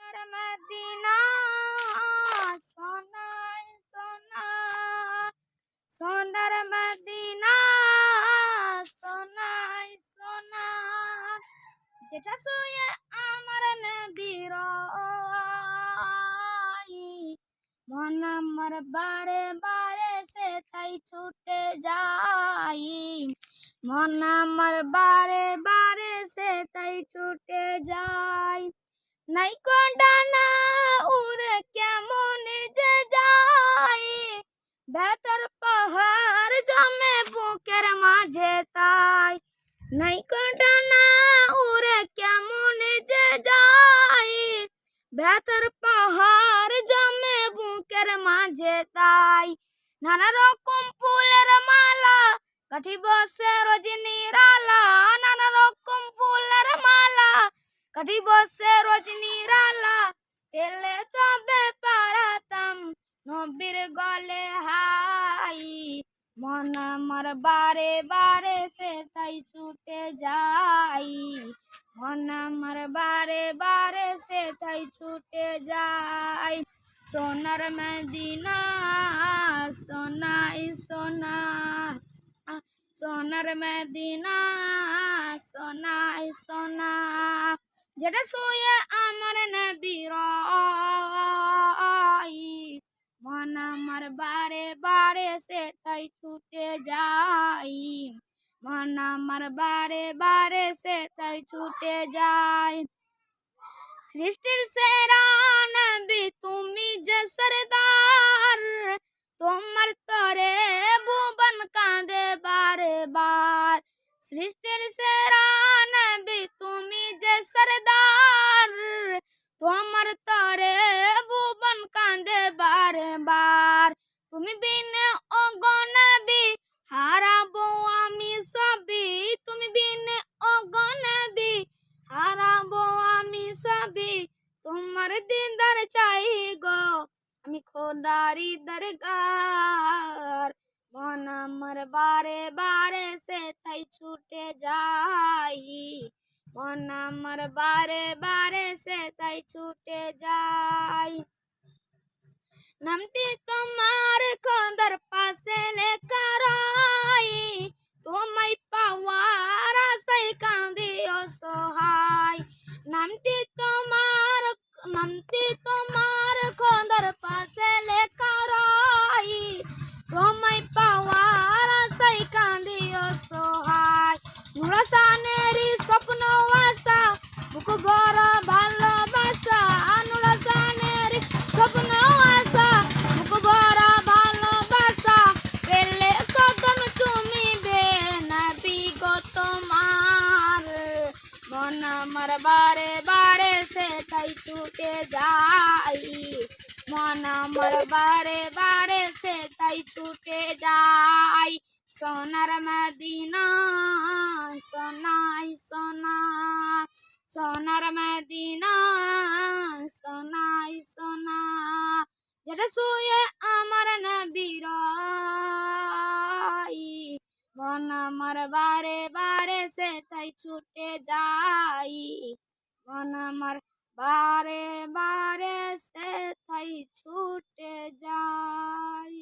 সোনার মদিনা সোনাই সোনা, সোনার মদিনা সোনাই সোনা, যেটা শুয়ে আমার নবী রয়, মন আমার বারে বারে সে তাই ছুটে যাই, মন আমার বারে বারে সে তাই ছুটে যাই। নাই ডানা উড়ে কেমন যে যাই, বেতার পাহাড় জমে বুকের মাঝে তাই। নাই ডানা উড়ে কেমন যে যাই, বেতার পাহাড় জমে বুকের মাঝে তাই। নানা রকম ফুলের মালা কাঠি বসে রজনীর আলা, নানা রকম ফুলের মালা কাঠি বসে রজনীর আলা, পেলে তবে পারাতাম নবীর গলে হাই, মন আমার বারে বারে সে তাই ছুটে যাই, মন আমার বারে বারে সে তাই ছুটে যাই। সোনার মদিনা সোনাই সোনা, সোনার মদিনা সোনাই সোনা, যেটা শুয়ে আমার নবী রয়, মন আমার বারে বারে সে তাই ছুটে যাই, মন আমার বারে বারে সে তাই ছুটে যায়। সৃষ্টির সেরা নবী তুমি যে সরদার, তোমার তরে ভুবন কাঁদে বারে বার। সৃষ্টির সেরা নবী তুমি যে সরদার, তোমার তরে ভুবন কাঁদে বারে বার। তুমি বিনে ওগো নবী হারাবো আমি সবই, তুমি বিনে ওগো নবী হারাবো আমি সবই, তোমার দিদার চাই গো আমি খোদারি দরগার, মন আমার বারে বারে সে তাই ছুটে যাই, মন আমার বারে বারে সে তাই ছুটে যাই। নামটি তোমার খোদার পাশে লেখা রয়, তোমায় পাওয়ার আশায় কাঁদে অসহায়। নামটি তোমার খোদার পাশে লেখা রয়, তোমায় পাওয়ার আশায় কাঁদে অসহায়। নুরসানেরই স্বপ্ন আশা বুক ভরা ভালোবাসা, নুরসানেরই স্বপ্ন আশা বুক ভরা ভালোবাসা, পেলে কদম চুমিবে নবী গো তোমার, মন আমার বারে বারে সে তাই ছুটে যাই, মন আমার বারে বারে সে তাই ছুটে যাই। সোনার মদিনা সোনাই সোনা, সোনার মদিনা সোনাই সোনা, যেটা শুয়ে আমার নবী রয়, মন আমার বারে বারে সে তাই ছুটে যাই, মন আমার বারে বারে সে তাই ছুটে যাই।